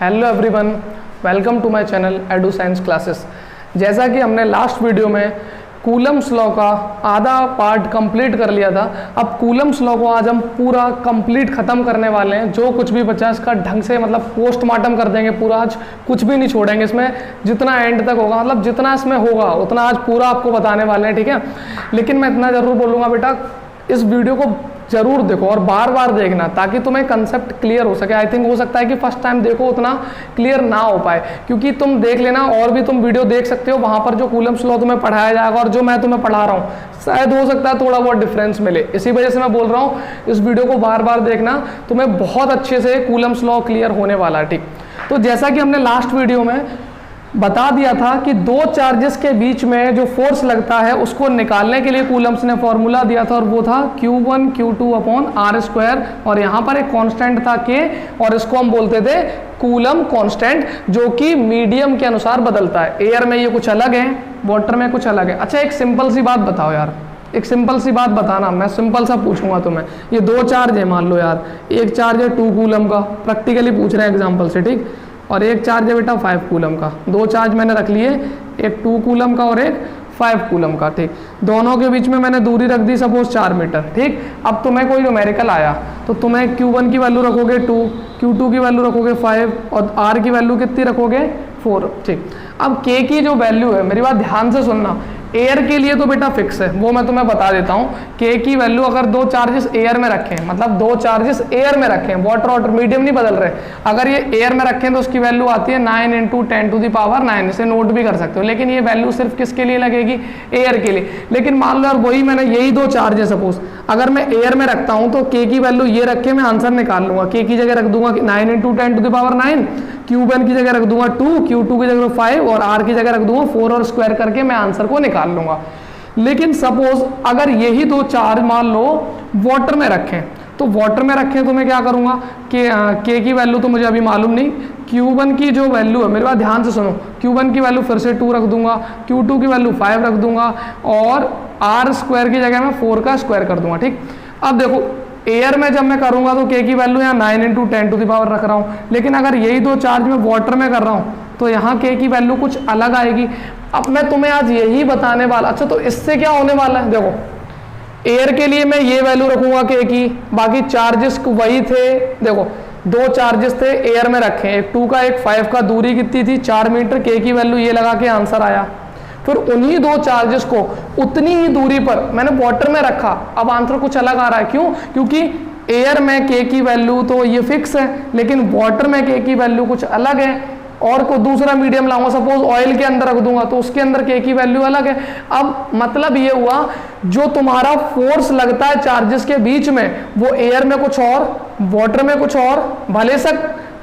Hello everyone, welcome to my channel edu science classes. जैसा कि हमने लास्ट वीडियो में कूलम्स लॉ का आधा पार्ट कंप्लीट कर लिया था, अब कूलम्स लॉ को आज हम पूरा कंप्लीट ख़त्म करने वाले हैं। जो कुछ भी बचा इसका ढंग से मतलब पोस्टमार्टम कर देंगे पूरा। आज कुछ भी नहीं छोड़ेंगे इसमें, जितना एंड तक होगा मतलब जितना इसमें होगा उतना आज पूरा आपको बताने वाले हैं, ठीक है। लेकिन मैं इतना ज़रूर बोलूँगा बेटा, इस वीडियो को जरूर देखो और बार बार देखना ताकि तुम्हें कंसेप्ट क्लियर हो सके। आई थिंक हो सकता है कि फर्स्ट टाइम देखो उतना क्लियर ना हो पाए, क्योंकि तुम देख लेना और भी तुम वीडियो देख सकते हो, वहां पर जो कूलम्स लॉ तुम्हें पढ़ाया जाएगा और जो मैं तुम्हें पढ़ा रहा हूँ शायद हो सकता है थोड़ा बहुत डिफरेंस मिले। इसी वजह से मैं बोल रहा हूँ इस वीडियो को बार बार देखना, तुम्हें बहुत अच्छे से कूलम्स लॉ क्लियर होने वाला है, ठीक। तो जैसा कि हमने लास्ट वीडियो में बता दिया था कि दो चार्जेस के बीच में जो फोर्स लगता है उसको निकालने के लिए कूलम्स ने फॉर्मूला दिया था और वो था Q1 Q2 अपॉन R², और यहाँ पर एक कांस्टेंट था K और इसको हम बोलते थे कूलम कांस्टेंट, जो कि मीडियम के अनुसार बदलता है। एयर में ये कुछ अलग है, वाटर में कुछ अलग है। अच्छा, एक सिंपल सी बात बताओ यार, एक सिंपल सी बात बताना, मैं सिंपल सा पूछूंगा तुम्हें। ये दो चार्ज है, मान लो यार, एक चार्ज है 2 कूलम का, प्रैक्टिकली पूछ रहे हैं एग्जाम्पल से, ठीक, और एक चार्ज है बेटा 5 कूलम का। दो चार्ज मैंने रख लिए, एक 2 कूलम का और एक 5 कूलम का, ठीक। दोनों के बीच में मैंने दूरी रख दी सपोज 4 मीटर, ठीक। अब तुम्हें कोई न्यूमेरिकल आया तो तुम्हें Q1 की वैल्यू रखोगे 2, Q2 की वैल्यू रखोगे 5 और R की वैल्यू कितनी रखोगे 4, ठीक। अब K की जो वैल्यू है, मेरी बात ध्यान से सुनना, एयर के लिए तो बेटा फिक्स है, वो मैं तुम्हें बता देता हूँ। K की वैल्यू अगर दो चार्जेस एयर में रखें, मतलब दो चार्जेस एयर में रखें, वाटर मीडियम नहीं बदल रहे, अगर ये एयर में रखें तो उसकी वैल्यू आती है 9 × 10⁹ इसे नोट भी कर सकते हो। लेकिन ये वैल्यू सिर्फ किसके लिए लगेगी? एयर के लिए। लेकिन मान लो यार वही मैंने यही दो चार्ज है सपोज, अगर मैं एयर में रखता हूँ तो K की वैल्यू ये रख के मैं आंसर निकाल लूंगा। K की जगह रख दूंगा 9 × 10⁹, Q1 की जगह रख दूंगा 2, Q2 की जगह 5 और R की जगह रख दूंगा 4 और स्क्वायर करके मैं आंसर को निकाल लूंगा। लेकिन सपोज अगर यही दो चार्ज मान लो वाटर में रखें, तो वाटर में रखें तो मैं क्या करूंगा कि K की वैल्यू तो मुझे अभी मालूम नहीं, Q1 की जो वैल्यू है, मेरे बात ध्यान से सुनो, Q1 की वैल्यू फिर से 2 रख दूंगा, Q2 की वैल्यू 5 रख दूंगा और R² की जगह मैं 4 का स्क्वायर कर दूंगा, ठीक। अब देखो एयर में जब मैं करूंगा तो K की वैल्यू यहाँ 9 × 10⁻⁴ रख रहा हूँ, लेकिन अगर यही दो चार्ज में वाटर में कर रहा हूँ तो यहाँ K की वैल्यू कुछ अलग आएगी। अब मैं तुम्हें आज यही बताने वाला। अच्छा, तो इससे क्या होने वाला है, देखो एयर के लिए मैं ये वैल्यू रखूंगा K की, बाकी चार्जेस वही थे। देखो दो चार्जेस थे एयर में रखे, एक 2 का एक 5 का, दूरी कितनी थी 4 मीटर, K की वैल्यू ये लगा के आंसर आया। फिर उन्हीं दो चार्जेस को उतनी ही दूरी पर मैंने वाटर में रखा, अब आंसर कुछ अलग आ रहा है। क्यों? क्योंकि एयर में K की वैल्यू तो ये फिक्स है, लेकिन वाटर में K की वैल्यू कुछ अलग है। और को दूसरा मीडियम लाऊंगा, सपोज ऑयल के अंदर रख दूंगा तो उसके अंदर K की वैल्यू अलग है। अब मतलब ये हुआ जो तुम्हारा फोर्स लगता है चार्जेस के बीच में वो एयर में कुछ और, वाटर में कुछ और,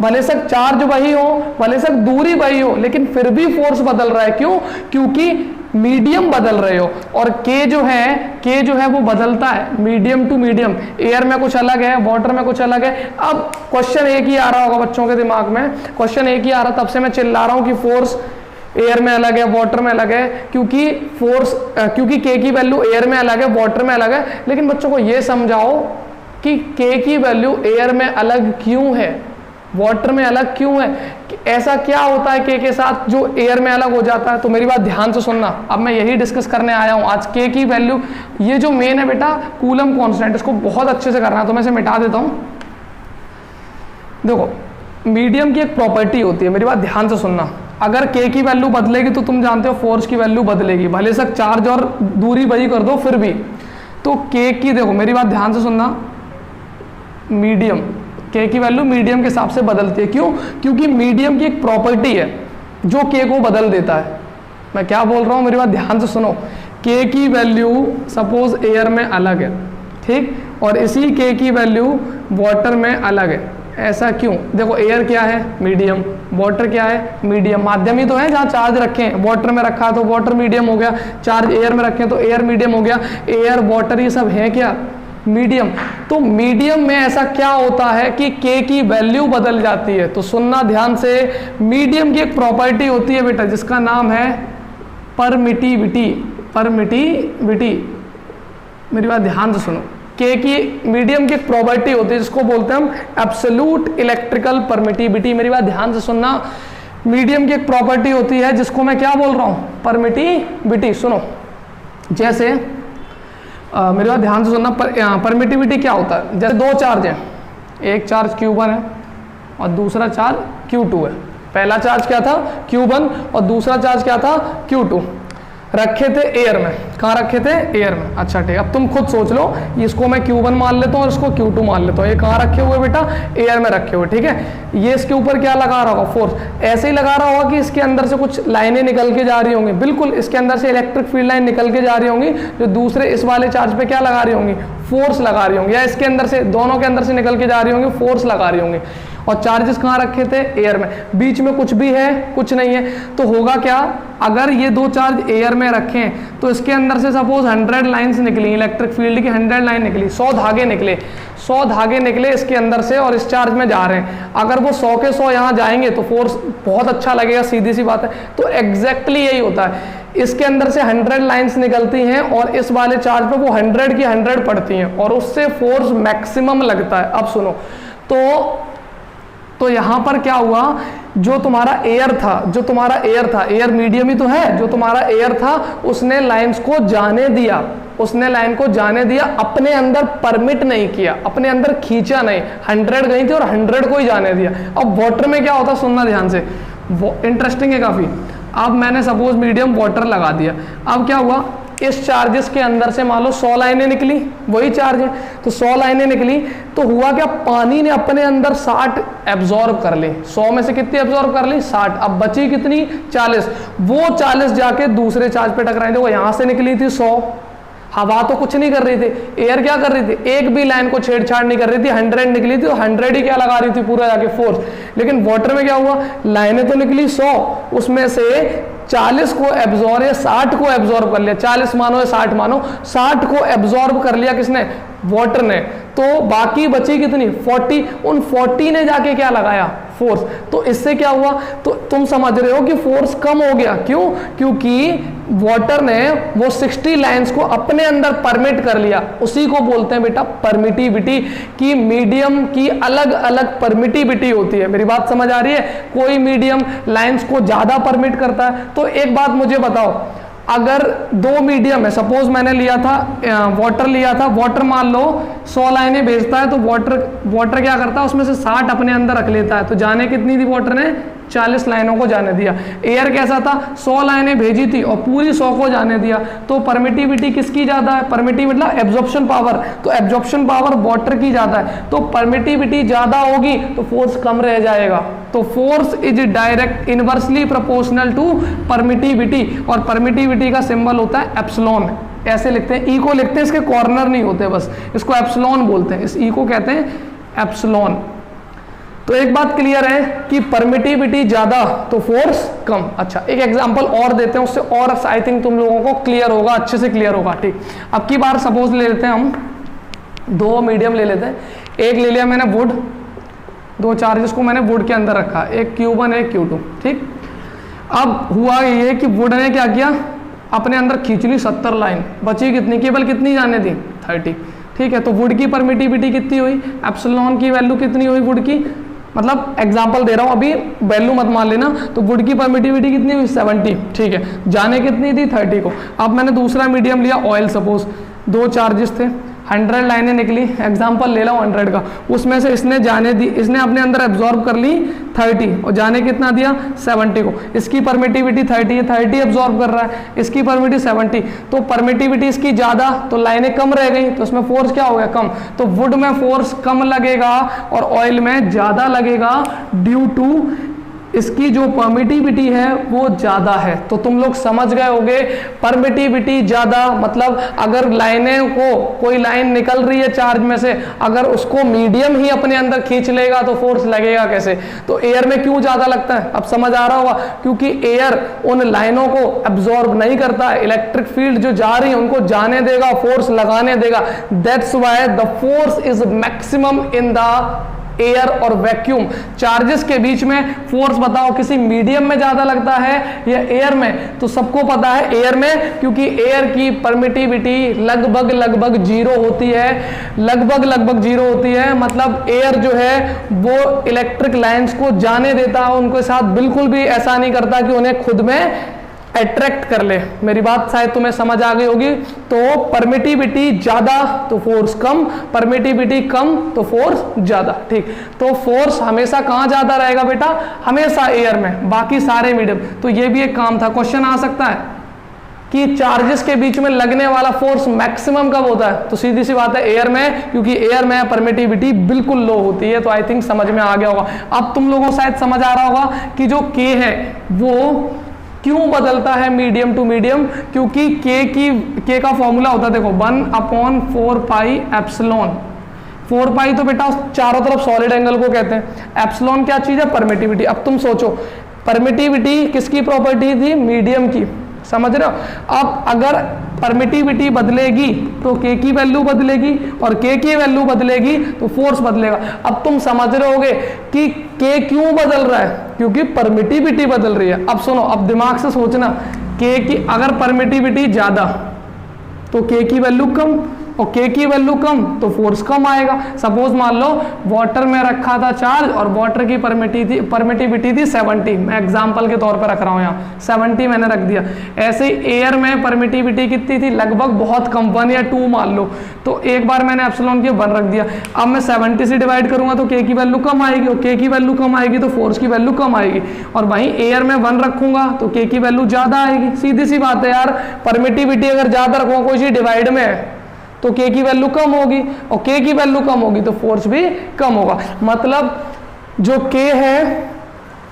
भले सक चार्ज वही हो, भले सक दूरी वही हो, लेकिन फिर भी फोर्स बदल रहा है। क्यों? क्योंकि मीडियम बदल रहे हो और K जो है वो बदलता है मीडियम टू मीडियम। एयर में कुछ अलग है, वाटर में कुछ अलग है। अब क्वेश्चन एक ही आ रहा होगा बच्चों के दिमाग में, क्वेश्चन एक ही आ रहा, तब से मैं चिल्ला रहा हूं कि फोर्स एयर में अलग है, वाटर में अलग है, क्योंकि K की वैल्यू एयर में अलग है, वाटर में अलग है। लेकिन बच्चों को यह समझाओ कि K की वैल्यू एयर में अलग क्यों है, वाटर में अलग क्यों है, ऐसा क्या होता है K के साथ जो एयर में अलग हो जाता है। तो मेरी बात ध्यान से सुनना, अब मैं यही डिस्कस करने आया हूं आज। K की वैल्यू ये जो मेन है बेटा कूलम कांस्टेंट, इसको बहुत अच्छे से करना है, तो मैं इसे मिटा देता हूं। देखो मीडियम की एक प्रॉपर्टी होती है, मेरी बात ध्यान से सुनना, अगर K की वैल्यू बदलेगी तो तुम जानते हो फोर्स की वैल्यू बदलेगी, भले से चार्ज और दूरी वही कर दो फिर भी। तो K की, देखो मेरी बात ध्यान से सुनना, मीडियम K की वैल्यू मीडियम के हिसाब से बदलती है। क्यों? क्योंकि मीडियम की एक प्रॉपर्टी है जो K को बदल देता है। मैं क्या बोल रहा हूँ, मेरी बात ध्यान से सुनो, K की वैल्यू सपोज एयर में अलग है, ठीक, और इसी K की वैल्यू वाटर में अलग है। ऐसा क्यों? देखो एयर क्या है? मीडियम। वाटर क्या है? मीडियम। माध्यम ही तो है, जहाँ चार्ज रखें वाटर में रखा तो वाटर मीडियम हो गया, चार्ज एयर में रखें तो एयर मीडियम हो गया। एयर वाटर ये सब है क्या? मीडियम। तो मीडियम में ऐसा क्या होता है कि K की वैल्यू बदल जाती है। तो सुनना ध्यान से, मीडियम की एक प्रॉपर्टी होती है बेटा जिसका नाम है परमिटिविटी। मेरी बात ध्यान से सुनो, के की मीडियम की एक प्रॉपर्टी होती है जिसको बोलते हैं हम एब्सोल्यूट इलेक्ट्रिकल परमिटिविटी। मेरी बात ध्यान से सुनना, मीडियम की एक प्रॉपर्टी होती है जिसको मैं क्या बोल रहा हूं, परमिटिविटी। सुनो, जैसे मेरी बात ध्यान से सुनना, परमिटिविटी क्या होता है, जैसे दो चार्ज हैं, एक चार्ज Q1 है और दूसरा चार्ज Q2 है। पहला चार्ज क्या था, Q1, और दूसरा चार्ज क्या था, Q2। रखे थे एयर में, कहाँ रखे थे, एयर में। अच्छा ठीक है, अब तुम खुद सोच लो, इसको मैं Q1 मान लेता हूँ और इसको Q2 मान लेता हूँ। ये कहाँ रखे हुए बेटा, एयर में रखे हुए, ठीक है। ये इसके ऊपर क्या लगा रहा होगा, फोर्स। ऐसे ही लगा रहा होगा कि इसके अंदर से कुछ लाइनें निकल के जा रही होंगी, बिल्कुल इसके अंदर से इलेक्ट्रिक फील्ड लाइन निकल के जा रही होंगी, जो दूसरे इस वाले चार्ज पे क्या लगा रही होंगी, फोर्स लगा रही होंगी, या इसके अंदर से, दोनों के अंदर से निकल के जा रही होंगी, फोर्स लगा रही होंगी। और चार्जेस कहाँ रखे थे, एयर में। बीच में कुछ भी है, कुछ नहीं है, तो होगा क्या, अगर ये दो चार्ज एयर में रखें तो इसके अंदर से सपोज 100 लाइंस निकली, इलेक्ट्रिक फील्ड की 100 लाइन निकली, 100 धागे निकले, 100 धागे निकले इसके अंदर से और इस चार्ज में जा रहे हैं। अगर वो 100 के 100 यहाँ जाएंगे तो फोर्स बहुत अच्छा लगेगा, सीधी सी बात है। तो एग्जैक्टली यही होता है, इसके अंदर से 100 लाइंस निकलती हैं और इस वाले चार्ज पे वो 100 की 100 पड़ती हैं और उससे फोर्स मैक्सिमम लगता है। अब सुनो, तो यहां पर क्या हुआ, जो तुम्हारा एयर था, एयर मीडियम ही तो है, जो तुम्हारा एयर था उसने लाइंस को जाने दिया, लाइन को जाने दिया, अपने अंदर परमिट नहीं किया, अपने अंदर खींचा नहीं। 100 गई थी और 100 को ही जाने दिया। अब वाटर में क्या होता, सुनना ध्यान से, इंटरेस्टिंग है काफी। अब मैंने सपोज मीडियम वाटर लगा दिया, अब क्या हुआ, इस चार्जेस के अंदर से मान लो 100 लाइनें निकली, वही चार्ज है तो 100 लाइनें निकली, तो हुआ क्या, पानी ने अपने अंदर 60 एब्जॉर्ब कर ली। 100 में से कितनी एब्जॉर्ब कर ली, 60। अब बची कितनी, 40। वो 40 जाके दूसरे चार्ज पे टकराई। देखो यहां से निकली थी 100, हवा तो कुछ नहीं कर रही थी, एयर क्या कर रही थी, एक भी लाइन को छेड़छाड़ नहीं कर रही थी, 100 निकली थी, 100 ही क्या लगा रही थी, पूरा जाके फोर्स। लेकिन वाटर में क्या हुआ, लाइनें तो निकली 100, उसमें से 40 को एब्जॉर्ब या 60 को एब्जॉर्ब कर लिया, 40 मानो या 60 मानो, 60 को एब्जॉर्ब कर लिया किसने, वाटर ने। तो बाकी बची कितनी, 40। उन 40 ने जाके क्या लगाया, फोर्स। तो इससे क्या हुआ, तो तुम समझ रहे हो कि फोर्स कम हो गया। क्यों, क्योंकि वाटर ने वो 60 लाइंस को अपने अंदर परमिट कर लिया। उसी को बोलते हैं बेटा परमिटिविटी, कि मीडियम की अलग अलग परमिटिविटी होती है। मेरी बात समझ आ रही है, कोई मीडियम लाइंस को ज्यादा परमिट करता है। तो एक बात मुझे बताओ, अगर दो मीडियम है, सपोज मैंने लिया था वाटर लिया था, वाटर मान लो 100 लाइनें भेजता है, तो वाटर क्या करता है, उसमें से 60 अपने अंदर रख लेता है। तो जाने कितनी थी वाटर ने, 40 लाइनों को जाने दिया। एयर कैसा था, 100 लाइनें भेजी थी और पूरी 100 को जाने दिया। तो परमिटिविटी किसकी ज्यादा है, परमिटिविटी मतलब एब्जॉर्प्शन पावर, तो एब्जॉर्प्शन पावर वाटर की ज्यादा है। तो परमिटिविटी ज्यादा होगी तो फोर्स कम रह जाएगा। तो force is direct inversely proportional to permittivity, और परमिटिविटी का सिंबल होता है एप्सिलॉन। ऐसे लिखते हैं, ई को लिखते हैं, इसके कॉर्नर नहीं होते, बस इसको एप्सिलॉन बोलते हैं, इस ई को कहते हैं एप्सिलॉन। तो एक बात क्लियर है कि परमिटिविटी ज्यादा तो फोर्स कम। अच्छा एक एग्जांपल और देते हैं, उससे और आई थिंक तुम लोगों को क्लियर होगा, अच्छे से क्लियर होगा। ठीक, अब की बार सपोज ले लेते हैं हम, दो मीडियम ले लेते हैं। एक ले लिया मैंने वुड, दो चार्जेस को मैंने वुड के अंदर रखा, एक Q1 एक Q2। ठीक, अब हुआ ये कि वुड ने क्या किया, अपने अंदर खींच ली 70 लाइन, बची कितनी, केवल कितनी जाने दी, 30। ठीक है, तो वुड की परमिटिविटी कितनी हुई, एप्सिलॉन की वैल्यू कितनी हुई वुड की, मतलब एग्जांपल दे रहा हूं, अभी वैल्यू मत मान लेना। तो वुड की परमिटिविटी कितनी हुई, 70। ठीक है, जाने कितनी थी, 30 को। अब मैंने दूसरा मीडियम लिया ऑयल, सपोज दो चार्जेस थे, 100 लाइनें निकली, एग्जांपल ले लो 100 का, उसमें से इसने जाने दी, इसने अपने अंदर एब्जॉर्ब कर ली 30 और जाने कितना दिया, 70 को। इसकी परमिटिविटी 30 है, 30 एब्जॉर्ब कर रहा है, इसकी परमिटिविटी 70। तो परमिटिविटी इसकी ज्यादा, तो लाइनें कम रह गई, तो उसमें फोर्स क्या हो गया, कम। तो वुड में फोर्स कम लगेगा और ऑयल में ज्यादा लगेगा, ड्यू टू इसकी जो परमिटिविटी है वो ज्यादा है। तो तुम लोग समझ गए होगे, परमिटिविटी ज्यादा मतलब अगर लाइनें को, कोई लाइन निकल रही है चार्ज में से, अगर उसको मीडियम ही अपने अंदर खींच लेगा तो फोर्स लगेगा कैसे। तो एयर में क्यों ज्यादा लगता है, अब समझ आ रहा होगा, क्योंकि एयर उन लाइनों को एब्जॉर्ब नहीं करता है, इलेक्ट्रिक फील्ड जो जा रही है उनको जाने देगा, फोर्स लगाने देगा। That's why the force is maximum in the air और वैक्यूम, चार्जेस के बीच में फोर्स बताओ किसी मीडियम में ज्यादा लगता है या एयर में? तो सबको पता है एयर में, क्योंकि एयर की परमिटिविटी लगभग जीरो होती है, लगभग जीरो होती है। मतलब एयर जो है वो इलेक्ट्रिक लाइंस को जाने देता है, उनके साथ बिल्कुल भी ऐसा नहीं करता कि उन्हें खुद में अट्रैक्ट कर ले। मेरी बात शायद तुम्हें समझ आ गई होगी। तो परमिटिविटी ज्यादा तो फोर्स कम, परमिटिविटी कम तो फोर्स ज्यादा। ठीक, तो फोर्स हमेशा कहां ज्यादा रहेगा बेटा? हमेशा एयर में, बाकी सारे मीडियम। तो ये भी एक काम था, क्वेश्चन आ सकता है कि चार्जेस के बीच में लगने वाला फोर्स मैक्सिमम कब होता है? तो सीधी सी बात है एयर में, क्योंकि एयर में परमिटिविटी बिल्कुल लो होती है। तो आई थिंक समझ में आ गया होगा। अब तुम लोगों को शायद समझ आ रहा होगा कि जो के है वो क्यों बदलता है मीडियम टू मीडियम, क्योंकि के का फॉर्मूला होता है, देखो 1/4 पाई एप्सिलॉन। 4 पाई तो बेटा चारों तरफ सॉलिड एंगल को कहते हैं। एप्सिलॉन क्या चीज है? परमिटिविटी। अब तुम सोचो, परमिटिविटी किसकी प्रॉपर्टी थी? मीडियम की, समझ रहे हो? अब अगर परमिटिविटी बदलेगी तो के की वैल्यू बदलेगी, और के की वैल्यू बदलेगी तो फोर्स बदलेगा। अब तुम समझ रहे होगे कि के क्यों बदल रहा है? क्योंकि परमिटिविटी बदल रही है। अब सुनो, अब दिमाग से सोचना, के की अगर परमिटिविटी ज्यादा तो के की वैल्यू कम, और के की वैल्यू कम तो फोर्स कम आएगा। सपोज मान लो वाटर में रखा था चार्ज और वाटर की परमिटिविटी थी 70, मैं एग्जांपल के तौर पर रख रहा हूं, यहाँ 70 मैंने रख दिया। ऐसे ही एयर में परमिटिविटी कितनी थी? लगभग बहुत कम, 1 या 2 मान लो। तो एक बार मैंने एप्सिलॉन की 1 रख दिया। अब मैं 70 से डिवाइड करूंगा तो के की वैल्यू कम आएगी, और के की वैल्यू कम आएगी तो फोर्स की वैल्यू कम आएगी। और वहीं एयर में 1 रखूंगा तो के की वैल्यू ज्यादा आएगी। सीधी सी बात है यार, परमिटिविटी अगर ज्यादा रखूंगा, कोई चीज डिवाइड में है तो के की वैल्यू कम होगी, और के की वैल्यू कम होगी तो फोर्स भी कम होगा। मतलब जो के है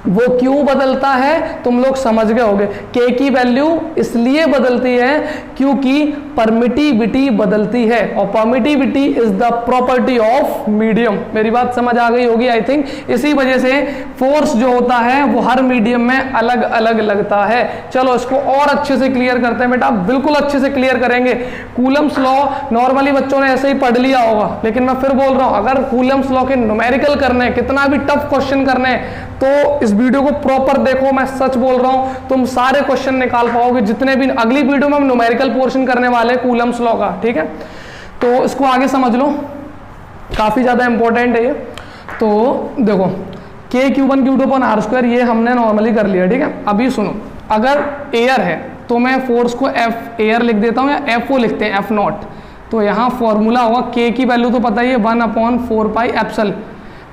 वो क्यों बदलता है तुम लोग समझ गए होगे। के की वैल्यू इसलिए बदलती है क्योंकि परमिटिविटी बदलती है, और permittivity is the property of medium. मेरी बात समझ आ गई होगी आई थिंक। इसी वजह से फोर्स जो होता है वो हर मीडियम में अलग अलग लगता है। चलो इसको और अच्छे से क्लियर करते हैं बेटा, बिल्कुल अच्छे से क्लियर करेंगे। कूलम्स लॉ नॉर्मली बच्चों ने ऐसे ही पढ़ लिया होगा, लेकिन मैं फिर बोल रहा हूं, अगर कूलम्स लॉ के न्यूमेरिकल करने, कितना भी टफ क्वेश्चन करने, तो इस वीडियो को प्रॉपर देखो। मैं सच बोल रहा हूं, तुम सारे क्वेश्चन निकाल पाओगे जितने भी। अगली वीडियो में हम न्यूमेरिकल पोर्शन करने वाले हैं कूलम्स लॉ का, ठीक है? तो इसको आगे समझ लो, काफी ज्यादा इंपॉर्टेंट है ये। तो देखो Q1Q2/r², ये हमने नॉर्मली कर लिया, ठीक है? अभी सुनो, अगर एयर है तो मैं फोर्स को एफ एयर लिख देता हूं, या एफ ओ लिखते हैं, F0। तो यहाँ फॉर्मूला होगा, के की वैल्यू तो पता ही है 1/4 पाई एप्सल।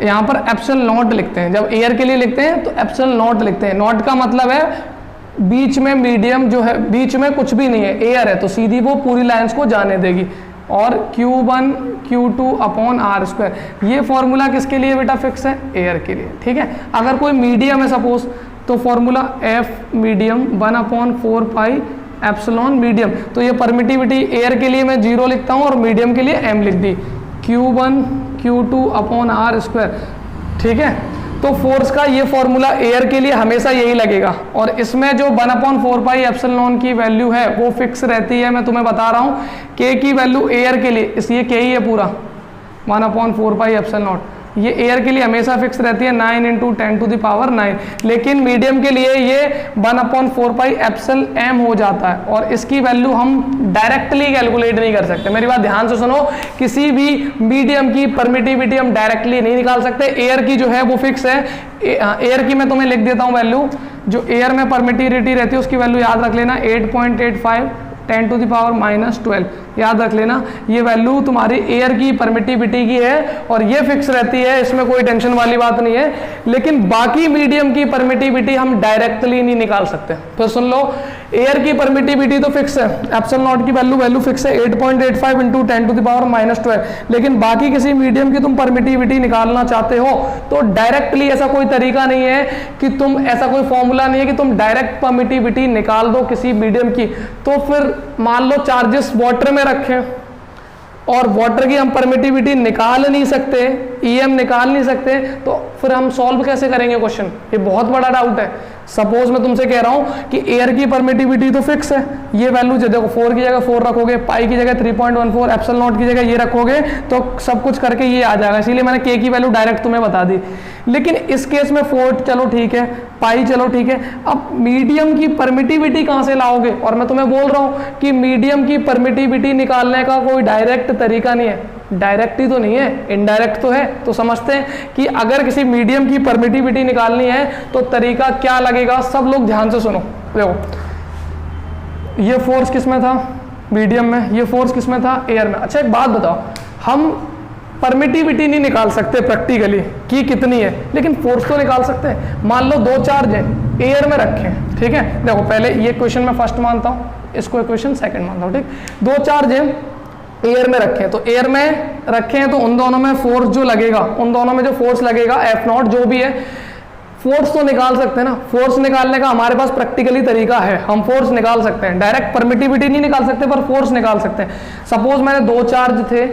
यहाँ पर एप्सल नॉट लिखते हैं, जब एयर के लिए लिखते हैं तो एप्सल नॉट लिखते हैं। नॉट का मतलब है बीच में मीडियम जो है, बीच में कुछ भी नहीं है, एयर है तो सीधी वो पूरी लाइंस को जाने देगी। और Q1Q2/r², ये फॉर्मूला किसके लिए बेटा फिक्स है? एयर के लिए, ठीक है? अगर कोई मीडियम है सपोज, तो formula F medium 1/4 pi epsilon medium. तो ये परमिटिविटी एयर के लिए मैं 0 लिखता हूँ और मीडियम के लिए m लिख दी, Q1Q2/r², ठीक है? तो फोर्स का ये फॉर्मूला एयर के लिए हमेशा यही लगेगा, और इसमें जो 1/4 पाई एप्सिलॉन की वैल्यू है वो फिक्स रहती है। मैं तुम्हें बता रहा हूँ, के की वैल्यू एयर के लिए, इसलिए के ही है पूरा 1/4 पाई एप्सिलॉन, ये एयर के लिए हमेशा फिक्स रहती है 9 × 10⁹। लेकिन मीडियम के लिए ये 1/4 पाई एप्सिल एम हो जाता है, और इसकी वैल्यू हम डायरेक्टली कैलकुलेट नहीं कर सकते। मेरी बात ध्यान से सुनो, किसी भी मीडियम की परमिटिविटी हम डायरेक्टली नहीं निकाल सकते। एयर की जो है वो फिक्स है। एयर की मैं तुम्हें लिख देता हूँ वैल्यू, जो एयर में परमिटिविटी रहती है उसकी वैल्यू याद रख लेना, 8.85 10⁻12 याद रख लेना। ये वैल्यू तुम्हारी एयर की परमिटिविटी की है, और ये फिक्स रहती है, इसमें कोई टेंशन वाली बात नहीं है। लेकिन बाकी मीडियम की परमिटिविटी हम डायरेक्टली नहीं निकाल सकते। फिर सुन लो, एयर की परमिटिविटी तो फिक्स है, एप्सिलॉन नॉट की वैल्यू फिक्स है 8.85 × 10⁻12। लेकिन बाकी किसी मीडियम की तुम परमिटिविटी निकालना चाहते हो तो डायरेक्टली ऐसा कोई तरीका नहीं है कि तुम, ऐसा कोई फॉर्मूला नहीं है कि तुम डायरेक्ट परमिटिविटी निकाल दो किसी मीडियम की। तो फिर मान लो चार्जेस वाटर में रखें और वाटर की हम परमिटिविटी निकाल नहीं सकते, EM निकाल नहीं सकते, तो फिर हम सॉल्व कैसे करेंगे क्वेश्चन? ये बहुत बड़ा डाउट है। सपोज मैं तुमसे कह रहा हूं कि एयर की परमिटिविटी तो फिक्स है, ये वैल्यू जो देखो 4 की जगह 4 रखोगे, पाई की जगह 3.14, एप्सिलॉन नॉट की जगह ये रखोगे तो सब कुछ करके ये आ जाएगा, इसीलिए मैंने के की वैल्यू डायरेक्ट तुम्हें बता दी। लेकिन इस केस में 4 चलो ठीक है, पाई चलो ठीक है, अब मीडियम की परमिटिविटी कहां से लाओगे? और मैं तुम्हें बोल रहा हूं कि मीडियम की परमिटिविटी निकालने का कोई डायरेक्ट तरीका नहीं है, डायरेक्ट ही तो नहीं है, इनडायरेक्ट तो है। तो समझते हैं कि अगर किसी मीडियम की परमिटिविटी निकालनी है तो तरीका क्या लगेगा। सब लोग ध्यान से सुनो, देखो ये फोर्स किस में था? मीडियम में। ये फोर्स किस में था? एयर में। अच्छा एक बात बताओ, हम परमिटिविटी नहीं निकाल सकते प्रैक्टिकली कि कितनी है, लेकिन फोर्स तो निकाल सकते हैं। मान लो 2 चार्ज हैं, एयर में रखे हैं, ठीक है। देखो पहले ये क्वेश्चन मैं फर्स्ट मानता हूं, इसको इक्वेशन सेकंड मानता हूं, ठीक। 2 चार्ज हैं, एयर में रखे हैं, तो एयर में रखे हैं तो उन दोनों में फोर्स जो लगेगा, उन दोनों में जो फोर्स लगेगा एफ नॉट जो भी है, फोर्स तो निकाल सकते हैं ना। फोर्स निकालने का हमारे पास प्रैक्टिकली तरीका है, हम फोर्स निकाल सकते हैं। डायरेक्ट परमिटिविटी नहीं निकाल सकते पर फोर्स निकाल सकते हैं। सपोज मैंने 2 चार्ज थे,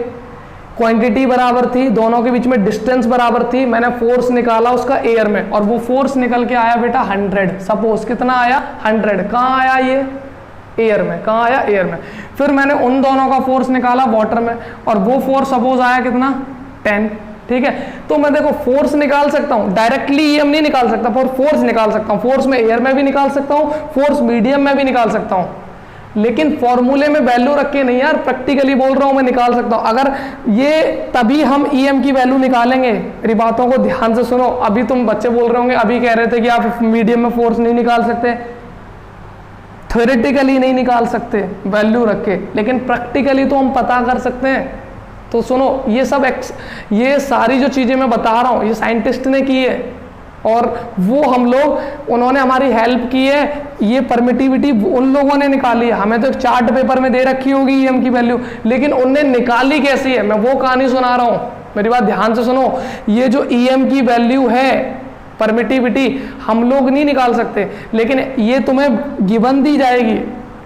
क्वांटिटी बराबर थी, दोनों के बीच में डिस्टेंस बराबर थी, मैंने फोर्स निकाला उसका एयर में और वो फोर्स निकल के आया बेटा 100। सपोज कितना आया? 100। कहाँ आया ये? एयर में। कहाँ आया? एयर में। फिर मैंने उन दोनों का फोर्स निकाला वाटर में और वो फोर्स सपोज आया कितना? 10, ठीक है। तो मैं देखो फोर्स निकाल सकता हूं, डायरेक्टली ईएम नहीं निकाल सकता पर फोर्स निकाल सकता हूं। फोर्स में एयर में भी निकाल सकता हूं, फोर्स मीडियम में भी निकाल सकता हूं, लेकिन फॉर्मूले में वैल्यू रख के नहीं यार, प्रैक्टिकली बोल रहा हूं मैं, निकाल सकता हूं। अगर ये तभी हम ईएम की वैल्यू निकालेंगे। मेरी बातों को ध्यान से सुनो। अभी तुम बच्चे बोल रहे होंगे, अभी कह रहे थे कि आप मीडियम में फोर्स नहीं निकाल सकते, थ्योरेटिकली नहीं निकाल सकते वैल्यू रख के, लेकिन प्रैक्टिकली तो हम पता कर सकते हैं। तो सुनो, ये सारी जो चीजें मैं बता रहा हूं ये साइंटिस्ट ने की है और वो हम लोग, उन्होंने हमारी हेल्प की है। ये परमिटिविटी उन लोगों ने निकाली है, हमें तो एक चार्ट पेपर में दे रखी होगी ईएम की वैल्यू, लेकिन उनने निकाली कैसी है मैं वो कहानी सुना रहा हूं। मेरी बात ध्यान से सुनो। ये जो ईएम की वैल्यू है परमिटिविटी हम लोग नहीं निकाल सकते, लेकिन ये तुम्हें गिवन दी जाएगी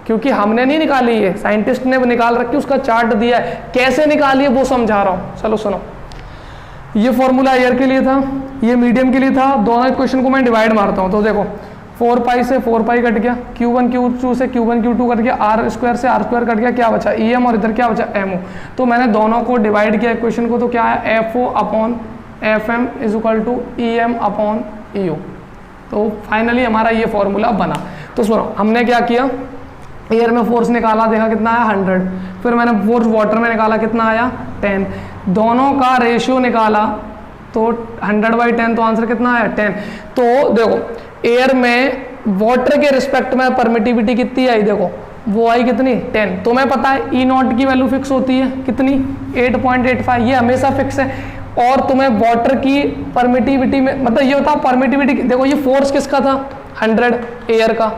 क्योंकि हमने नहीं निकाली है, साइंटिस्ट ने निकाल रखी, उसका चार्ट दिया है। कैसे निकाली है वो समझा रहा हूं, चलो सुनो। ये फॉर्मूला एयर के लिए था, ये मीडियम के लिए था। दोनों इक्वेशन को मैं डिवाइड मारता हूं तो देखो 4 पाई से 4 पाई कट गया, Q1 Q2 से Q1 Q2 कट गया, R स्क्वायर से R स्क्वायर कट गया, क्या बचा? EM और इधर क्या बचा? MO। तो मैंने दोनों को डिवाइड किया इक्वेशन को, तो क्या है? FO upon FM is equal to EM upon EO। तो फाइनली हमारा ये फॉर्मूला बना। तो सुनो, हमने क्या किया, एयर में फोर्स निकाला, देखा कितना आया? 100। फिर मैंने फोर्स वाटर में निकाला, कितना आया? 10। दोनों का रेशियो निकाला तो 100/10, तो आंसर कितना आया? 10। तो देखो एयर में वाटर के रिस्पेक्ट में परमिटिविटी कितनी आई? देखो वो आई कितनी? 10। तुम्हें पता है ई नॉट की वैल्यू फिक्स होती है कितनी? 8.85, ये हमेशा फिक्स है। और तुम्हें वाटर की परमिटिविटी में मतलब ये होता है परमिटिविटी, देखो ये फोर्स किसका था? 100 एयर का,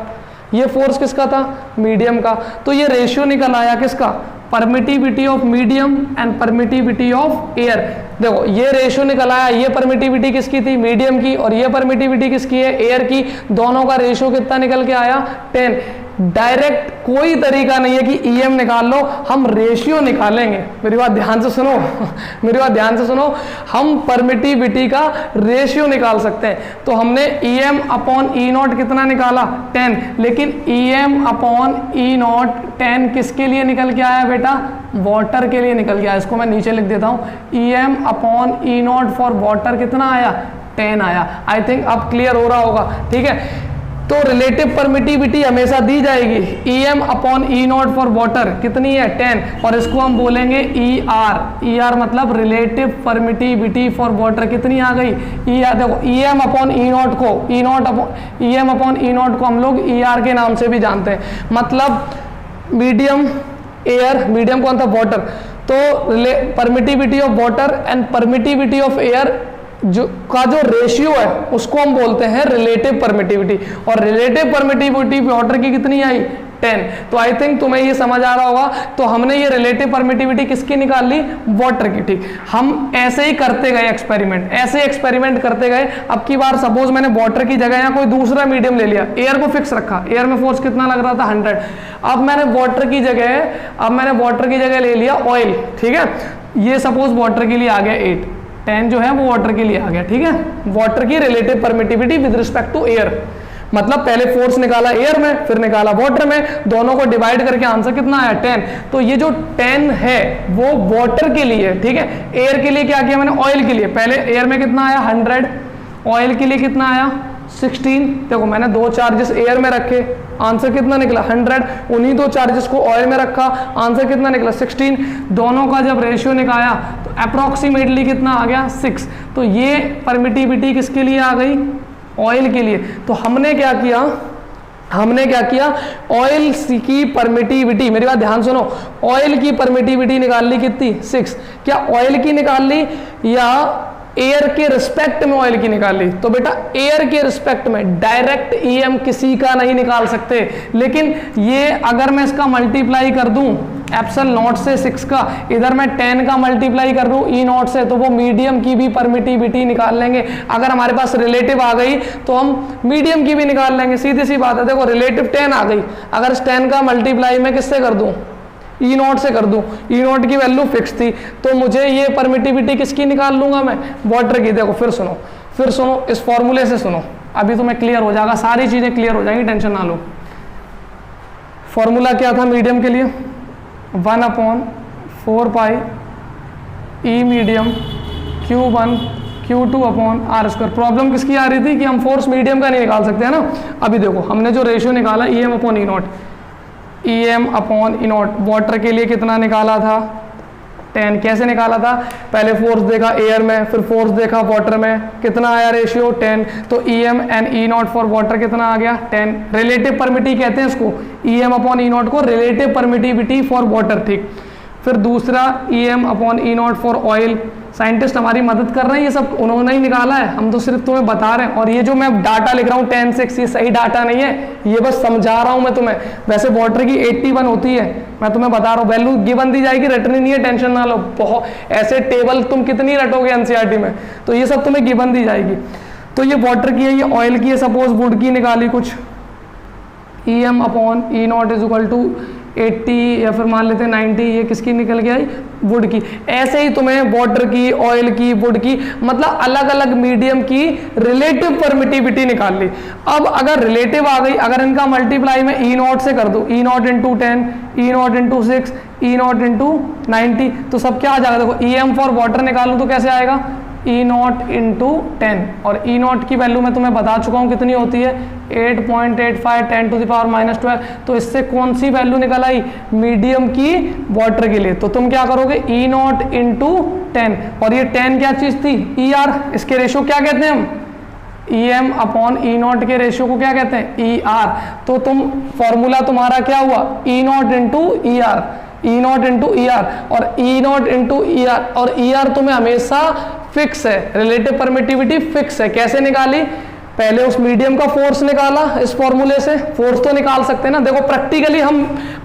ये फोर्स किसका था? मीडियम का। तो ये रेशियो निकल आया किसका? Permittivity of medium and permittivity of air. देखो ये रेशियो निकल आया, ये परमिटिविटी किसकी थी? मीडियम की, और ये परमिटिविटी किसकी है? एयर की। दोनों का रेशियो कितना निकल के आया? 10। डायरेक्ट कोई तरीका नहीं है कि ईएम निकाल लो, हम रेशियो निकालेंगे। मेरी बात ध्यान से सुनो मेरी बात ध्यान से सुनो, हम परमिटिविटी का रेशियो निकाल सकते हैं। तो हमने ईएम अपॉन ई नॉट कितना निकाला? 10। लेकिन ईएम अपॉन ई नॉट 10 किसके लिए निकल के आया बेटा? वाटर के लिए निकल के आया। इसको मैं नीचे लिख देता हूं, EM upon e not for water कितना आया? 10 आया। आई थिंक अब क्लियर हो रहा होगा, ठीक है। तो रिलेटिव परमिटिविटी हमेशा दी जाएगी, EM upon e not for water कितनी है? 10। और इसको हम बोलेंगे ER मतलब रिलेटिव परमिटिविटी फॉर वाटर कितनी आ गई? ER। देखो EM अपॉन ई नॉट को EM अपॉन ई नॉट को हम लोग ER के नाम से भी जानते हैं। मतलब मीडियम एयर, मीडियम कौन था? वाटर। तो permittivity of water and permittivity of air जो रेशियो है उसको हम बोलते हैं रिलेटिव परमिटिविटी। और रिलेटिव परमिटिविटी वाटर की कितनी आई? 10। तो आई थिंक तुम्हें ये समझ आ रहा होगा। तो हमने ये रिलेटिव परमिटिविटी किसकी निकाल ली? वाटर की, ठीक। हम ऐसे ही करते गए एक्सपेरिमेंट, ऐसे एक्सपेरिमेंट करते गए। अब की बार सपोज मैंने वाटर की जगह या कोई दूसरा मीडियम ले लिया, एयर को फिक्स रखा, एयर में फोर्स कितना लग रहा था? 100। अब मैंने वाटर की जगह ले लिया ऑयल, ठीक है। ये सपोज वाटर के लिए आ गया 8, 10 जो है वो वाटर के लिए आ गया, ठीक है। वाटर की relative permittivity with respect to air. मतलब पहले फोर्स निकाला एयर में, फिर निकाला वाटर में, दोनों को डिवाइड करके आंसर कितना आया 10। तो ये जो 10 है वो वाटर के लिए, ठीक है। एयर के लिए क्या किया मैंने, ऑयल के लिए पहले एयर में कितना आया 100, ऑयल के लिए कितना आया 16। देखो मैंने दो चार्जेस एयर में रखे, आंसर कितना निकला 100, उन्हीं दो चार्जेस को ऑयल में रखा, आंसर कितना निकला 16। दोनों का जब रेशियो निकाला तो अप्रोक्सीमेटली कितना आ गया 6। तो ये परमिटिविटी किसके लिए आ गई, ऑयल के लिए। तो हमने क्या किया ऑयल की परमिटिविटी, मेरी बात ध्यान सुनो, ऑयल की परमिटिविटी निकाल ली कितनी 6। क्या ऑयल की निकाल ली या एयर के रिस्पेक्ट में ऑयल की निकाल ली? तो बेटा एयर के रिस्पेक्ट में डायरेक्ट ईएम किसी का नहीं निकाल सकते, लेकिन ये अगर मैं इसका मल्टीप्लाई कर दूं एप्सिलॉन नॉट से 6 का, इधर मैं 10 का मल्टीप्लाई कर दूं ई नॉट से, तो वो मीडियम की भी परमिटिविटी निकाल लेंगे। अगर हमारे पास रिलेटिव आ गई तो हम मीडियम की भी निकाल लेंगे, सीधी सी बात है। देखो रिलेटिव 10 आ गई, अगर इस 10 का मल्टीप्लाई मैं किससे कर दूं, ई नॉट से कर दूं, ई नॉट की वैल्यू फिक्स थी, तो मुझे ये परमिटिविटी किसकी निकाल लूंगा मैं, वाटर की। देखो फिर सुनो इस फॉर्मूले से सुनो, अभी तुम्हें क्लियर हो जाएगा, सारी चीजें क्लियर हो जाएंगी, टेंशन ना लो। फॉर्मूला क्या था मीडियम के लिए, 1/4 pi E medium Q1 Q2 upon R square. Problem किसकी आ रही थी कि हम फोर्स मीडियम का नहीं निकाल सकते है ना। अभी देखो हमने जो रेशियो निकाला EM upon e not, EM upon e not, water के लिए कितना निकाला था 10। कैसे निकाला था, पहले फोर्स देखा एयर में, फिर फोर्स देखा वाटर में, कितना आया रेशियो 10। तो EM and E not for water कितना आ गया 10। रिलेटिव परमिटिविटी कहते हैं इसको, EM अपॉन ई नॉट को रिलेटिव परमिटिविटी फॉर वाटर, ठीक। फिर दूसरा EM upon e not for oil, scientist हमारी मदद कर रहे हैं, ये सब उन्होंने ही निकाला है, हम तो सिर्फ तुम्हें बता रहे हैं। और ये जो मैं डाटा लिख रहा हूँ 10-6, ये सही डाटा नहीं है, ये बस समझा रहा हूँ मैं तुम्हें। वैसे वाटर की 81 होती है, मैं तुम्हें बता रहा हूँ, वैल्यू गिवन दी जाएगी, रटनी नहीं है, टेंशन ना लो। बहुत ऐसे टेबल तुम कितनी रटोगे एनसीईआरटी में, तो ये सब तुम्हें गिवन दी जाएगी। तो ये वाटर की है, ये ऑयल की है, सपोज वुड की निकाली कुछ, EM upon e naught is equal to 80 या फिर मान लेते हैं 90, ये किसकी निकल के आई, वुड की। ऐसे ही तुम्हें वाटर की, ऑयल की, वुड की, मतलब अलग अलग मीडियम की रिलेटिव परमिटिविटी निकाल ली। अब अगर रिलेटिव आ गई, अगर इनका मल्टीप्लाई मैं ई नॉट से कर दूं, E naught into 10, E naught into 6, E naught into 90, तो सब क्या आ जाएगा, देखो EM फॉर वाटर निकालूं तो कैसे आएगा, ई नॉट इंटू 10। और ई नॉट की वैल्यू मैं तुम्हें बता चुका हूँ कितनी होती है 8.85 10⁻⁻²। तो इससे कौन सी वैल्यू निकल आई, मीडियम की वाटर के लिए। तो तुम क्या करोगे, ई नॉट इंटू 10, और ये 10 क्या चीज थी, ER, इसके रेशियो क्या कहते हैं हम, EM अपॉन ई नॉट के रेशियो को क्या कहते हैं, ER। तो तुम फॉर्मूला तुम्हारा क्या हुआ, E naught into ER, E naught into ER, और ई नॉट इंटू ER, और ER तुम्हें हमेशा फिक्स है, रिलेटिव परमिटिविटी फिक्स है। कैसे निकाली, पहले उस मीडियम का फोर्स निकाला, इस फॉर्मूले से फोर्स तो निकाल सकते हैं ना। देखो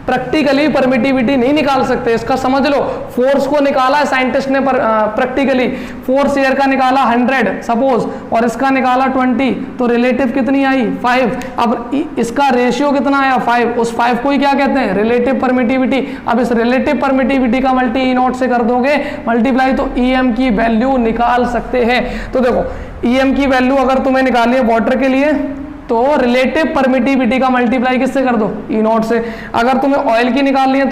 प्रैक्टिकली परमिटिविटी नहीं निकाल सकते, इसका समझ लो। फोर्स को निकाला है साइंटिस्ट ने प्रैक्टिकली, फोर्स एयर का निकाला 100 सपोज, और इसका निकाला 20, तो रिलेटिव कितनी आई 5। अब इसका रेशियो कितना आया 5, उस 5 को ही क्या कहते हैं, रिलेटिव परमिटिविटी। अब इस रिलेटिव परमिटिविटी का मल्टी ई नॉट से कर दोगे मल्टीप्लाई, तो EM की वैल्यू निकाल सकते हैं। तो देखो EM की वैल्यू अगर तुम्हें निकालनी है वाटर के लिए, तो रिलेटिव परमिटिविटी का मल्टीप्लाई किससे कर दो, ई नॉट से। अगर तुम्हें ऑयल की निकालनी है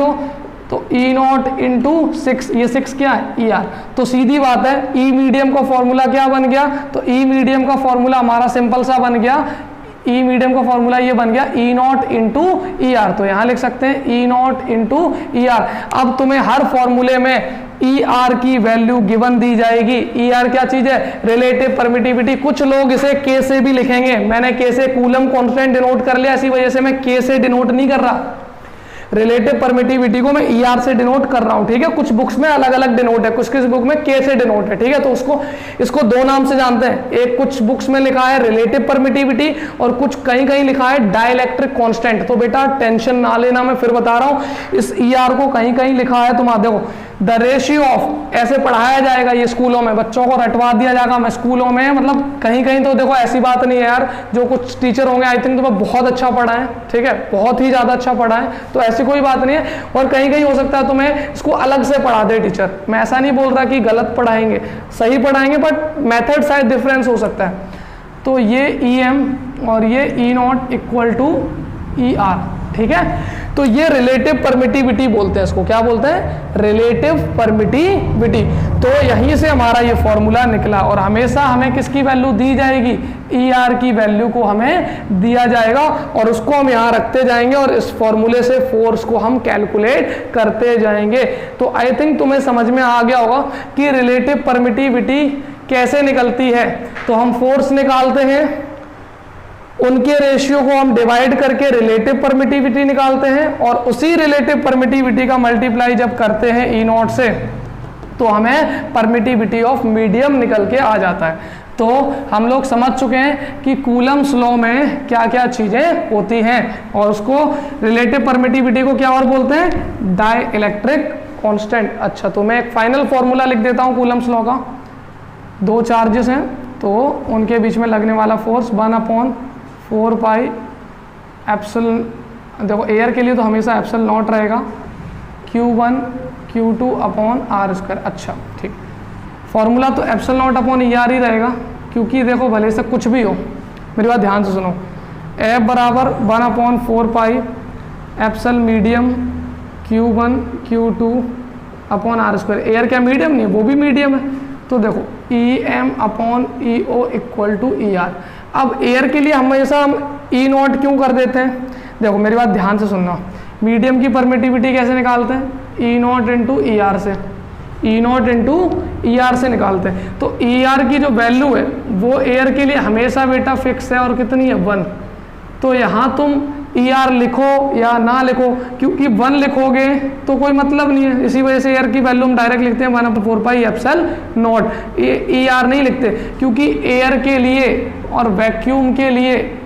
तो ई नॉट इंटू 6, ये 6 क्या है, ER। तो सीधी बात है, ई मीडियम का फॉर्मूला क्या बन गया, तो ई मीडियम का फॉर्मूला हमारा सिंपल सा बन गया, ई मीडियम का फॉर्मूला ये बन गया ई नॉट इंटू ER। तो यहां लिख सकते हैं ई नॉट इंटू ER। अब तुम्हें हर फॉर्मूले में ER की वैल्यू गिवन दी जाएगी। ER क्या चीज है, रिलेटिव परमिटिविटी। कुछ लोग इसे K से भी लिखेंगे, मैंने K से कूलम कांस्टेंट डिनोट कर लिया, इसी वजह से मैं K से डिनोट नहीं कर रहा, रिलेटिव परमिटिविटी को मैं ER से डिनोट कर रहा हूं, ठीक है। कुछ बुक्स में अलग अलग डिनोट है, कुछ किस बुक में K से डिनोट है, ठीक है। तो इसको दो नाम से जानते हैं, एक कुछ बुक्स में लिखा है रिलेटिव परमिटिविटी, और कुछ कहीं लिखा है डाइलेक्ट्रिक कांस्टेंट। तो बेटा टेंशन ना लेना, मैं फिर बता रहा हूं, इस ER को कहीं लिखा है, तुम देखो द रेशियो ऑफ, ऐसे पढ़ाया जाएगा ये स्कूलों में, बच्चों को रटवा दिया जाएगा। मैं स्कूलों में मतलब कहीं तो देखो ऐसी बात नहीं है यार, जो कुछ टीचर होंगे आई थिंक तुम्हें बहुत अच्छा पढ़ाएं, ठीक है, बहुत ही ज्यादा अच्छा पढ़ाएं, तो ऐसी कोई बात नहीं है। और कहीं हो सकता है तुम्हें इसको अलग से पढ़ा दे टीचर, मैं ऐसा नहीं बोल रहा कि गलत पढ़ाएंगे, सही पढ़ाएंगे, बट मेथड शायद डिफरेंस हो सकता है। तो ये EM और ये E0 इक्वल टू ER, ठीक है। तो ये रिलेटिव परमिटिविटी बोलते हैं इसको, क्या बोलते हैं, रिलेटिव परमिटिविटी। तो यहीं से हमारा ये फॉर्मूला निकला और हमेशा हमें किसकी वैल्यू दी जाएगी, ER की वैल्यू को हमें दिया जाएगा और उसको हम यहाँ रखते जाएंगे और इस फॉर्मूले से फोर्स को हम कैलकुलेट करते जाएंगे। तो आई थिंक तुम्हें समझ में आ गया होगा कि रिलेटिव परमिटिविटी कैसे निकलती है। तो हम फोर्स निकालते हैं, उनके रेशियो को हम डिवाइड करके रिलेटिव परमिटिविटी निकालते हैं और उसी रिलेटिव परमिटिविटी का मल्टीप्लाई जब करते हैं E0 से तो हमें परमिटिविटी ऑफ मीडियम निकल के आ जाता है। तो हम लोग समझ चुके हैं कि कूलम्स लॉ में क्या क्या चीजें होती हैं और उसको रिलेटिव परमिटिविटी को क्या और बोलते हैं, डाई इलेक्ट्रिक कॉन्स्टेंट। अच्छा, तो मैं एक फाइनल फॉर्मूला लिख देता हूं कूलम्स लॉ का। दो चार्जेस हैं तो उनके बीच में लगने वाला फोर्स 1/4 पाई एप्सिलॉन, देखो एयर के लिए तो हमेशा एप्सिलॉन नॉट रहेगा, Q1 Q2 अपॉन R²। अच्छा ठीक, फॉर्मूला तो एप्सिलॉन नॉट अपॉन ER ही रहेगा, क्योंकि देखो भले से कुछ भी हो, मेरी बात ध्यान से सुनो, F बराबर 1/4 pi epsilon medium Q1 Q2 upon R²। Air क्या मीडियम नहीं है, वो भी मीडियम है। तो देखो EM upon EO equal to ER। अब एयर के लिए हमेशा हम E0 क्यों कर देते हैं, देखो मेरी बात ध्यान से सुनना, मीडियम की परमिटिविटी कैसे निकालते हैं, E0 इंटू ER से, E0 इंटू ER से निकालते हैं। तो ER की जो वैल्यू है वो एयर के लिए हमेशा बेटा फिक्स है और कितनी है, 1। तो यहाँ तुम ER लिखो या ना लिखो, क्योंकि 1 लिखोगे तो कोई मतलब नहीं है, इसी वजह से एयर की वैल्यू हम डायरेक्ट लिखते हैं 1/4 पाई एप्सिलॉन नॉट। ER नहीं लिखते क्योंकि एयर के लिए और वैक्यूम के लिए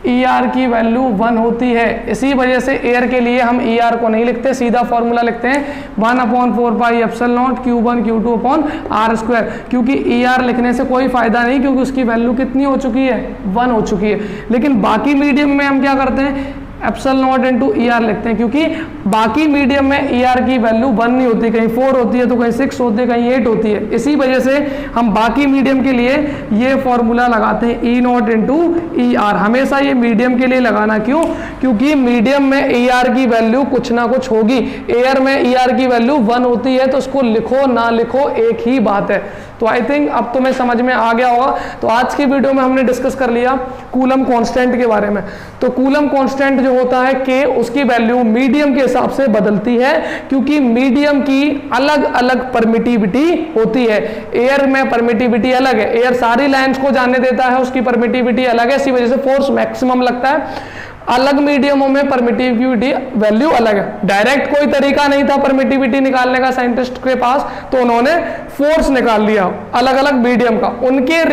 ER की वैल्यू 1 होती है, इसी वजह से एयर के लिए हम ER को नहीं लिखते, सीधा फॉर्मूला लिखते हैं 1/4 pi epsilon not Q1 Q2 upon R²। क्योंकि ER लिखने से कोई फायदा नहीं, क्योंकि उसकी वैल्यू कितनी हो चुकी है, 1 हो चुकी है। लेकिन बाकी मीडियम में हम क्या करते हैं, एप्सिलॉन नॉट इंटू ER लिखते हैं, क्योंकि बाकी मीडियम में ER की वैल्यू 1 नहीं होती, कहीं 4 होती है तो कहीं 6 होती है, कहीं 8 होती है। इसी वजह से हम बाकी मीडियम के लिए ये फॉर्मूला लगाते हैं E0 इंटू ER। हमेशा ये मीडियम के लिए लगाना, क्यों, क्योंकि मीडियम में ER की वैल्यू कुछ ना कुछ होगी। एयर में ER की वैल्यू 1 होती है, तो उसको लिखो ना लिखो एक ही बात है। तो आई थिंक अब तुम्हें समझ में आ गया होगा। तो आज की वीडियो में हमने डिस्कस कर लिया कूलम कांस्टेंट के बारे में। तो कूलम कांस्टेंट जो होता है K, उसकी वैल्यू मीडियम के हिसाब से बदलती है, क्योंकि मीडियम की अलग अलग परमिटिविटी होती है। एयर में परमिटिविटी अलग है, एयर सारी लाइंस को जाने देता है, उसकी परमिटिविटी अलग है, इसी वजह से फोर्स मैक्सिमम लगता है। अलग मीडियमों में परमिटिविटी वैल्यू अलग है। डायरेक्ट कोई तरीका नहीं था परमिटिविटी निकालने का साइंटिस्ट के पास, तो उन्होंने फोर्स निकाल लिया अलग अलग मीडियम का, उनके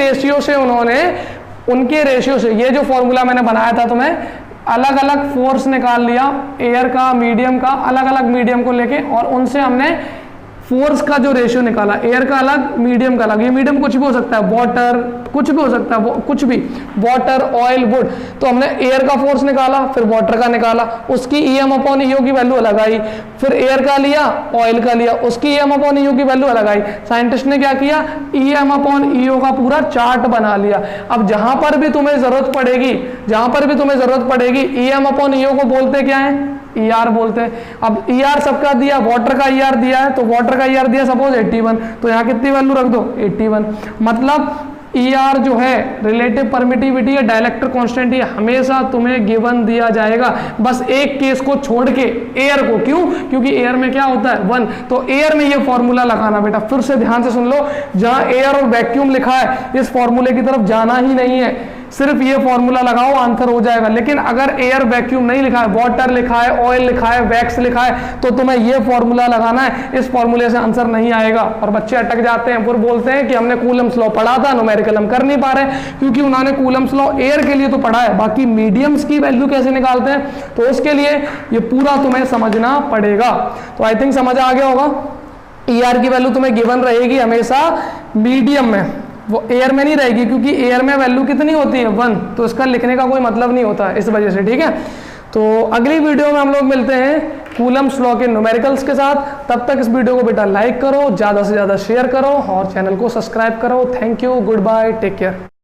रेशियो से ये जो फॉर्मूला मैंने बनाया था तुम्हें, अलग अलग फोर्स निकाल लिया एयर का, मीडियम का, अलग अलग मीडियम को लेके, और उनसे हमने फोर्स का जो रेशियो निकाला, एयर का अलग मीडियम का अलग। ये मीडियम कुछ भी हो सकता है, वाटर कुछ भी हो सकता है, कुछ भी, वाटर, ऑयल, वुड। तो हमने एयर का फोर्स निकाला, फिर वाटर का निकाला, उसकी EM अपॉन EO की वैल्यू अलग आई, फिर एयर का लिया, ऑयल का लिया, उसकी EM अपॉन EO की वैल्यू अलग आई। साइंटिस्ट ने क्या किया, EM अपॉन EO का पूरा चार्ट बना लिया। अब जहां पर भी तुम्हें जरूरत पड़ेगी EM अपॉन EO को बोलते क्या है, ER बोलते हैं। अब ER सबका दिया, वाटर का ER दिया है, तो वाटर का ER दिया सपोज 81, तो यहाँ कितनी वैल्यू रख दो, 81। मतलब ER जो है रिलेटिव परमिटिविटी या डाइलेक्ट्रिक कांस्टेंट, ये हमेशा तुम्हें गिवन दिया जाएगा, बस एक केस को छोड़ के, एयर को। क्यों, क्योंकि एयर में क्या होता है, 1। तो एयर में ये फॉर्मूला लगाना बेटा, फिर से ध्यान से सुन लो, जहां एयर और वैक्यूम लिखा है इस फॉर्मूले की तरफ जाना ही नहीं है, सिर्फ ये फॉर्मूला लगाओ, आंसर हो जाएगा। लेकिन अगर एयर वैक्यूम नहीं लिखा है, वाटर लिखा है, ऑयल लिखा है, वैक्स लिखा है, तो तुम्हें ये फॉर्मूला लगाना है, इस फॉर्मूले से आंसर नहीं आएगा। और बच्चे अटक जाते हैं, फिर बोलते हैं कि हमने कूलम्स लॉ पढ़ा था, न्यूमेरिकल हम कर नहीं पा रहे, क्योंकि उन्होंने कूलम्स लॉ एयर के लिए तो पढ़ा है, बाकी मीडियम्स की वैल्यू कैसे निकालते हैं, तो उसके लिए ये पूरा तुम्हें समझना पड़ेगा। तो आई थिंक समझ आ गया होगा। ER की वैल्यू तुम्हें गिवन रहेगी हमेशा मीडियम में, वो एयर में नहीं रहेगी, क्योंकि एयर में वैल्यू कितनी होती है, 1, तो इसका लिखने का कोई मतलब नहीं होता इस वजह से, ठीक है। तो अगली वीडियो में हम लोग मिलते हैं कूलम्स लॉ के न्यूमेरिकल्स के साथ। तब तक इस वीडियो को बेटा लाइक करो, ज़्यादा से ज़्यादा शेयर करो और चैनल को सब्सक्राइब करो। Thank you, good bye, take care.